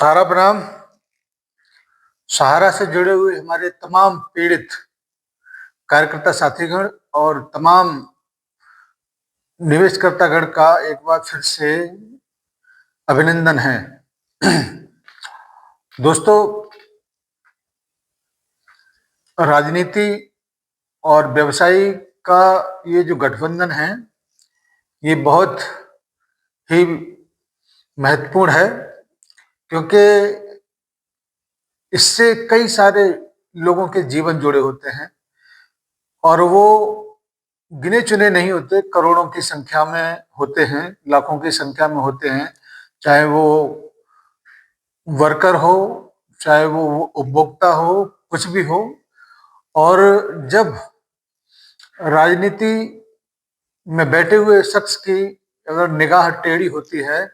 सहारा बनाम सहारा से जुड़े हुए हमारे तमाम पीड़ित कार्यकर्ता साथीगण और तमाम निवेशकर्तागण का एक बार फिर से अभिनंदन है। दोस्तों, राजनीति और व्यवसायी का ये जो गठबंधन है ये बहुत ही महत्वपूर्ण है, क्योंकि इससे कई सारे लोगों के जीवन जुड़े होते हैं और वो गिने चुने नहीं होते, करोड़ों की संख्या में होते हैं, लाखों की संख्या में होते हैं। चाहे वो वर्कर हो, चाहे वो उपभोक्ता हो, कुछ भी हो। और जब राजनीति में बैठे हुए शख्स की अगर निगाह टेढ़ी होती है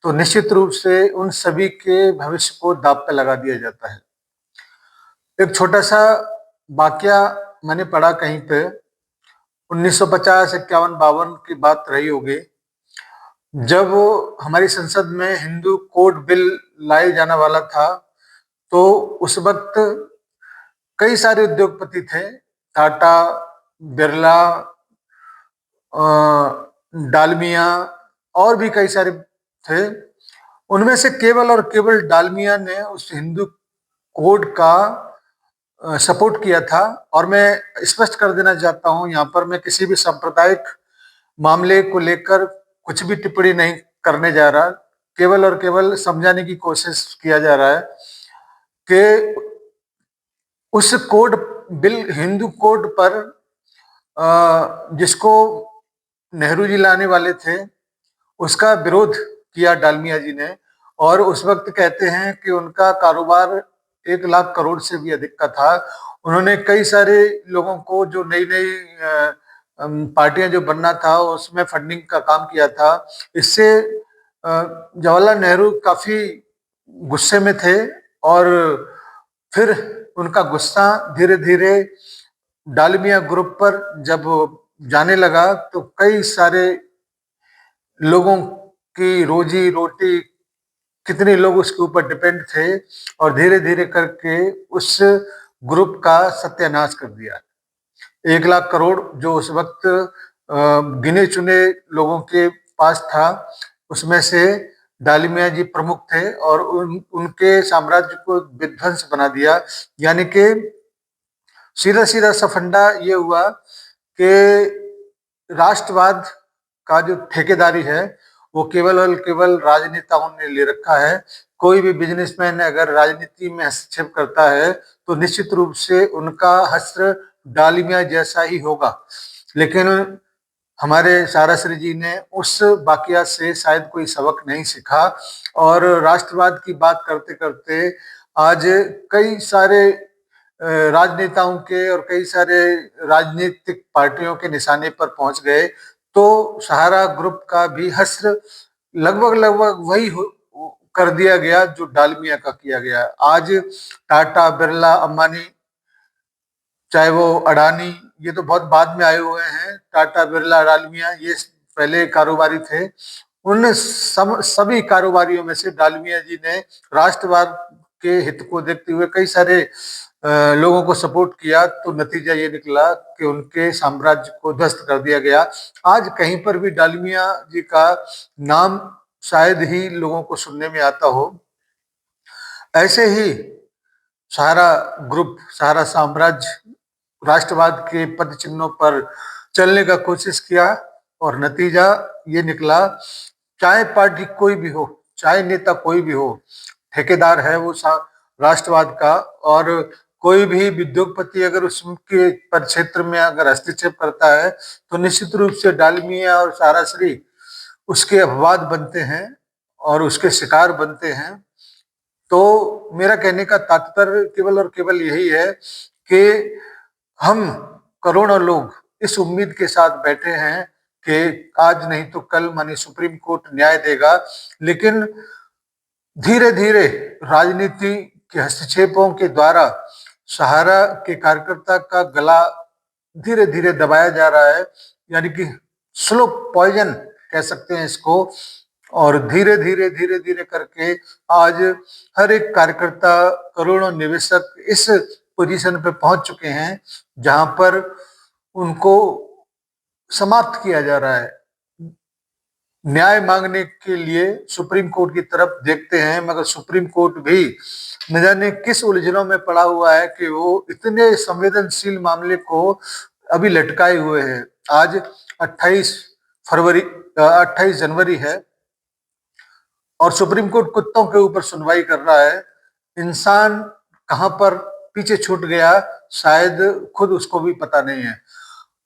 तो निश्चित रूप से उन सभी के भविष्य को दांव पे लगा दिया जाता है। एक छोटा सा वाकया मैंने पढ़ा कहीं पे, 1950, 51, 52 की बात रही होगी, जब हमारी संसद में हिंदू कोड बिल लाए जाने वाला था। तो उस वक्त कई सारे उद्योगपति थे, टाटा, बिरला, डालमिया और भी कई सारे थे। उनमें से केवल और केवल डालमिया ने उस हिंदू कोड का सपोर्ट किया था। और मैं स्पष्ट कर देना चाहता हूं, यहाँ पर मैं किसी भी सांप्रदायिक मामले को लेकर कुछ भी टिप्पणी नहीं करने जा रहा, केवल और केवल समझाने की कोशिश किया जा रहा है कि उस कोड बिल, हिंदू कोड पर जिसको नेहरू जी लाने वाले थे, उसका विरोध किया डालमिया जी ने। और उस वक्त कहते हैं कि उनका कारोबार 1 लाख करोड़ से भी अधिक का था। उन्होंने कई सारे लोगों को, जो नई नई पार्टियां जो बनना था, उसमें फंडिंग का काम किया था। इससे जवाहरलाल नेहरू काफी गुस्से में थे और फिर उनका गुस्सा धीरे धीरे डालमिया ग्रुप पर जब जाने लगा तो कई सारे लोगों की रोजी रोटी, कितने लोग उसके ऊपर डिपेंड थे, और धीरे धीरे करके उस ग्रुप का सत्यानाश कर दिया। 1 लाख करोड़ जो उस वक्त गिने चुने लोगों के पास था, उसमें से डालमिया जी प्रमुख थे और उनके साम्राज्य को विध्वंस बना दिया। यानी कि सीधा सीधा सा फंडा ये हुआ कि राष्ट्रवाद का जो ठेकेदारी है वो केवल और केवल राजनेताओं ने ले रखा है। कोई भी बिजनेसमैन अगर राजनीति में हस्तक्षेप करता है तो निश्चित रूप से उनका हस्त्र डालमिया जैसा ही होगा। लेकिन हमारे साराश्री जी ने उस वाकया से शायद कोई सबक नहीं सीखा और राष्ट्रवाद की बात करते करते आज कई सारे राजनेताओं के और कई सारे राजनीतिक पार्टियों के निशाने पर पहुंच गए। तो सहारा ग्रुप का भी हश्र लगभग लगभग वही कर दिया गया जो डालमिया का किया गया। आज टाटा, बिरला, अंबानी, चाहे वो अडानी, ये तो बहुत बाद में आए हुए हैं। टाटा, बिरला, डालमिया ये पहले कारोबारी थे। उन सभी कारोबारियों में से डालमिया जी ने राष्ट्रवाद के हित को देखते हुए कई सारे लोगों को सपोर्ट किया। तो नतीजा ये निकला कि उनके साम्राज्य को ध्वस्त कर दिया गया। आज कहीं पर भी डालमिया जी का नाम शायद ही लोगों को सुनने में आता हो। ऐसे ही सहारा ग्रुप, सहारा साम्राज्य राष्ट्रवाद के पद चिन्हों पर चलने का कोशिश किया और नतीजा ये निकला, चाहे पार्टी कोई भी हो, चाहे नेता कोई भी हो, ठेकेदार है वो राष्ट्रवाद का। और कोई भी उद्योगपति अगर उसके परिक्षेत्र में अगर हस्तक्षेप करता है तो निश्चित रूप से डालमिया और साराश्री उसके अपवाद बनते हैं और उसके शिकार बनते हैं। तो मेरा कहने का तात्पर्य केवल और केवल यही है कि हम करोड़ों लोग इस उम्मीद के साथ बैठे हैं कि आज नहीं तो कल माने सुप्रीम कोर्ट न्याय देगा। लेकिन धीरे धीरे राजनीति के हस्तक्षेपों के द्वारा सहारा के कार्यकर्ता का गला धीरे धीरे दबाया जा रहा है, यानी कि स्लो पॉइजन कह सकते हैं इसको। और धीरे धीरे करके आज हर एक कार्यकर्ता, करोड़ों निवेशक इस पोजीशन पे पहुंच चुके हैं जहां पर उनको समाप्त किया जा रहा है। न्याय मांगने के लिए सुप्रीम कोर्ट की तरफ देखते हैं, मगर सुप्रीम कोर्ट भी न जाने किस उलझनों में पड़ा हुआ है कि वो इतने संवेदनशील मामले को अभी लटकाए हुए है। आज 28 फरवरी 28 जनवरी है और सुप्रीम कोर्ट कुत्तों के ऊपर सुनवाई कर रहा है। इंसान कहां पर पीछे छूट गया शायद खुद उसको भी पता नहीं है।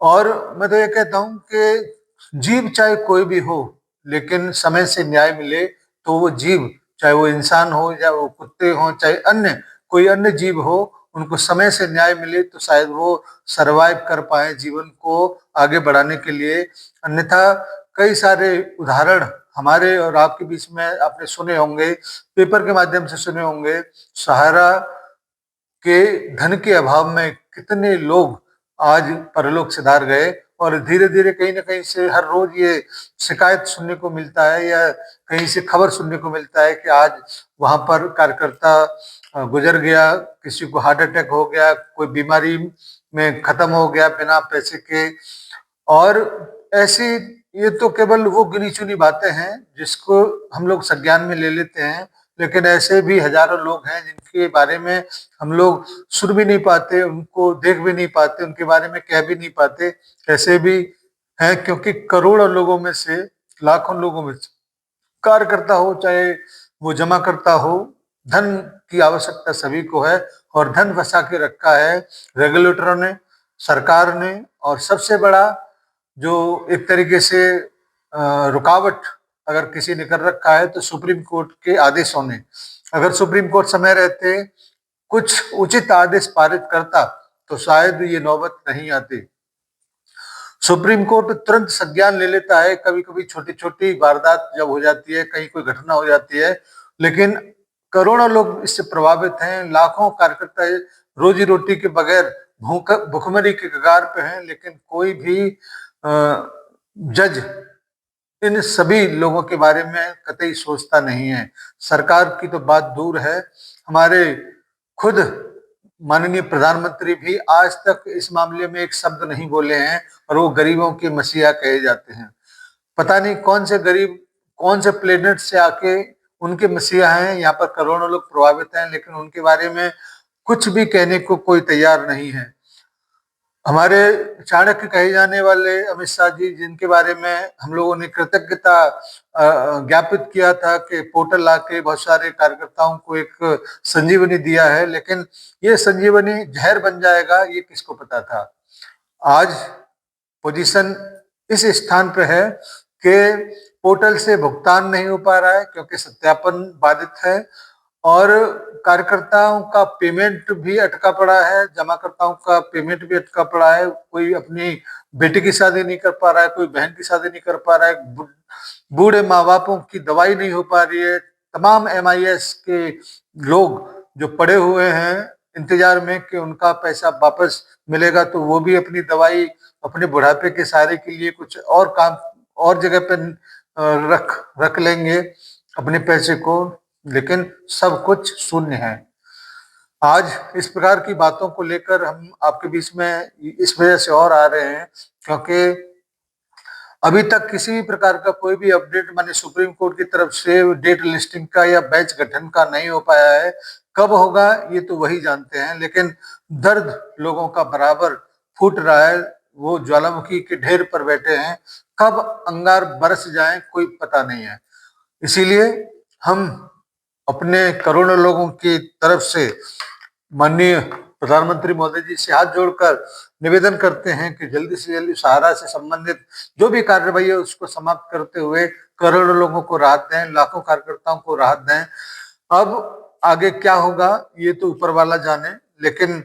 और मैं तो ये कहता हूं कि जीव चाहे कोई भी हो, लेकिन समय से न्याय मिले तो वो जीव, चाहे वो इंसान हो या वो कुत्ते हो, चाहे अन्य कोई अन्य जीव हो, उनको समय से न्याय मिले तो शायद वो सरवाइव कर पाए जीवन को आगे बढ़ाने के लिए। अन्यथा कई सारे उदाहरण हमारे और आपके बीच में आपने सुने होंगे, पेपर के माध्यम से सुने होंगे। सहारा के धन के अभाव में कितने लोग आज परलोक सिधार गए और धीरे धीरे कहीं ना कहीं से हर रोज ये शिकायत सुनने को मिलता है या कहीं से खबर सुनने को मिलता है कि आज वहां पर कार्यकर्ता गुजर गया, किसी को हार्ट अटैक हो गया, कोई बीमारी में खत्म हो गया बिना पैसे के। और ऐसी ये तो केवल वो गिनी चुनी बातें हैं जिसको हम लोग संज्ञान में ले लेते हैं, लेकिन ऐसे भी हजारों लोग हैं जिनके बारे में हम लोग सुन भी नहीं पाते, उनको देख भी नहीं पाते, उनके बारे में कह भी नहीं पाते। ऐसे भी हैं क्योंकि करोड़ों लोगों में से, लाखों लोगों में से कार्यकर्ता हो चाहे वो जमा करता हो, धन की आवश्यकता सभी को है और धन फंसा के रखा है रेगुलेटरों ने, सरकार ने। और सबसे बड़ा जो एक तरीके से रुकावट अगर किसी ने कर रखा है तो सुप्रीम कोर्ट के आदेशों ने। अगर सुप्रीम कोर्ट समय रहते कुछ उचित आदेश पारित करता तो शायद ये नौबत नहीं आती। सुप्रीम कोर्ट तुरंत संज्ञान ले लेता है कभी कभी छोटी छोटी वारदात जब हो जाती है, कहीं कोई घटना हो जाती है, लेकिन करोड़ों लोग इससे प्रभावित हैं, लाखों कार्यकर्ता रोजी रोटी के बगैर भूखमरी के कगार पे हैं, लेकिन कोई भी जज इन सभी लोगों के बारे में कतई सोचता नहीं है। सरकार की तो बात दूर है, हमारे खुद माननीय प्रधानमंत्री भी आज तक इस मामले में एक शब्द नहीं बोले हैं और वो गरीबों के मसीहा कहे जाते हैं। पता नहीं कौन से गरीब कौन से प्लेनेट से आके उनके मसीहा हैं, यहाँ पर करोड़ों लोग प्रभावित हैं, लेकिन उनके बारे में कुछ भी कहने को कोई तैयार नहीं है। हमारे चाणक्य कहे जाने वाले अमित शाह जी, जिनके बारे में हम लोगों ने कृतज्ञता ज्ञापित किया था कि पोर्टल लाके बहुत सारे कार्यकर्ताओं को एक संजीवनी दिया है, लेकिन ये संजीवनी जहर बन जाएगा ये किसको पता था। आज पोजीशन इस स्थान पे है कि पोर्टल से भुगतान नहीं हो पा रहा है क्योंकि सत्यापन बाधित है और कार्यकर्ताओं का पेमेंट भी अटका पड़ा है, जमाकर्ताओं का पेमेंट भी अटका पड़ा है। कोई अपनी बेटी की शादी नहीं कर पा रहा है, कोई बहन की शादी नहीं कर पा रहा है, बूढ़े माँ बापों की दवाई नहीं हो पा रही है। तमाम MIS के लोग जो पड़े हुए हैं इंतजार में कि उनका पैसा वापस मिलेगा तो वो भी अपनी दवाई अपने बुढ़ापे के सहारे के लिए कुछ और काम और जगह पर रख लेंगे अपने पैसे को, लेकिन सब कुछ शून्य है। आज इस प्रकार की बातों को लेकर हम आपके बीच में इस वजह से और आ रहे हैं क्योंकि अभी तक किसी भी प्रकार का कोई भी अपडेट माने सुप्रीम कोर्ट की तरफ से डेट लिस्टिंग का या बैच गठन का नहीं हो पाया है। कब होगा ये तो वही जानते हैं, लेकिन दर्द लोगों का बराबर फूट रहा है, वो ज्वालामुखी के ढेर पर बैठे हैं, कब अंगार बरस जाए कोई पता नहीं है। इसीलिए हम अपने करोड़ों लोगों की तरफ से माननीय प्रधानमंत्री मोदी जी से हाथ जोड़कर निवेदन करते हैं कि जल्दी से जल्दी सहारा से संबंधित जो भी कार्रवाई है उसको समाप्त करते हुए करोड़ों लोगों को राहत दें, लाखों कार्यकर्ताओं को राहत दें। अब आगे क्या होगा ये तो ऊपर वाला जाने, लेकिन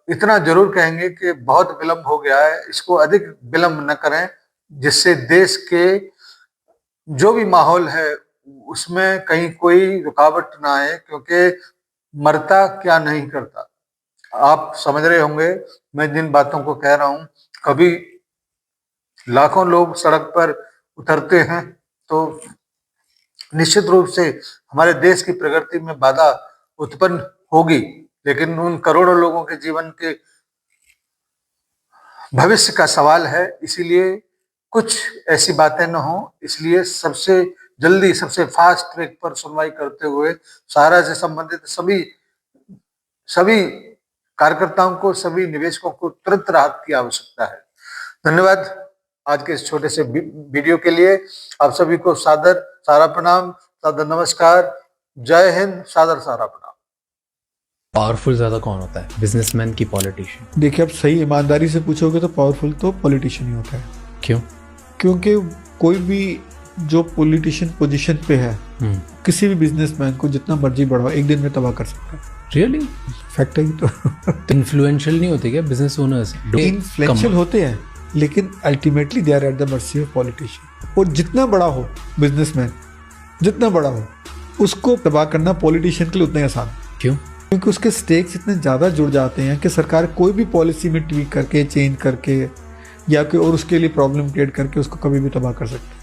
इतना जरूर कहेंगे कि बहुत विलंब हो गया है, इसको अधिक विलंब न करें जिससे देश के जो भी माहौल है उसमें कहीं कोई रुकावट ना आए, क्योंकि मरता क्या नहीं करता। आप समझ रहे होंगे मैं जिन बातों को कह रहा हूं। कभी लाखों लोग सड़क पर उतरते हैं तो निश्चित रूप से हमारे देश की प्रगति में बाधा उत्पन्न होगी, लेकिन उन करोड़ों लोगों के जीवन के भविष्य का सवाल है। इसीलिए कुछ ऐसी बातें न हो, इसलिए सबसे जल्दी सबसे फास्ट ट्रैक पर सुनवाई करते हुए सहारा से संबंधित सभी कार्यकर्ताओं को, सभी निवेशकों को तुरंत राहत की आवश्यकता है। धन्यवाद आज के इस छोटे से वीडियो के लिए। आप सभी को सादर सारा प्रणाम, सादर नमस्कार, जय हिंद, सादर सारा प्रणाम। पावरफुल ज्यादा कौन होता है, बिजनेसमैन की पॉलिटिशियन? देखिए, आप सही ईमानदारी से पूछोगे तो पावरफुल तो पॉलिटिशियन ही होता है। क्यों? क्योंकि कोई भी जो पॉलिटिशियन पोजीशन पे है, किसी भी बिजनेसमैन को जितना मर्जी बढ़ाओ एक दिन में तबाह कर सकता है। रियली? फैक्ट है तो। इन्फ्लुएंशियल नहीं होते क्या बिजनेस ओनर्स? इन्फ्लुएंशियल होते हैं, लेकिन ultimately they are at the mercy of politician. और जितना बड़ा हो बिजनेसमैन, जितना बड़ा हो, उसको तबाह करना पॉलिटिशियन के लिए उतना ही आसान। क्यों? क्योंकि उसके स्टेक्स इतने ज़्यादा जुड़ जाते हैं कि सरकार कोई भी पॉलिसी में ट्वीक करके, चेंज करके या कोई और उसके लिए प्रॉब्लम क्रिएट करके उसको कभी भी तबाह कर सकती है।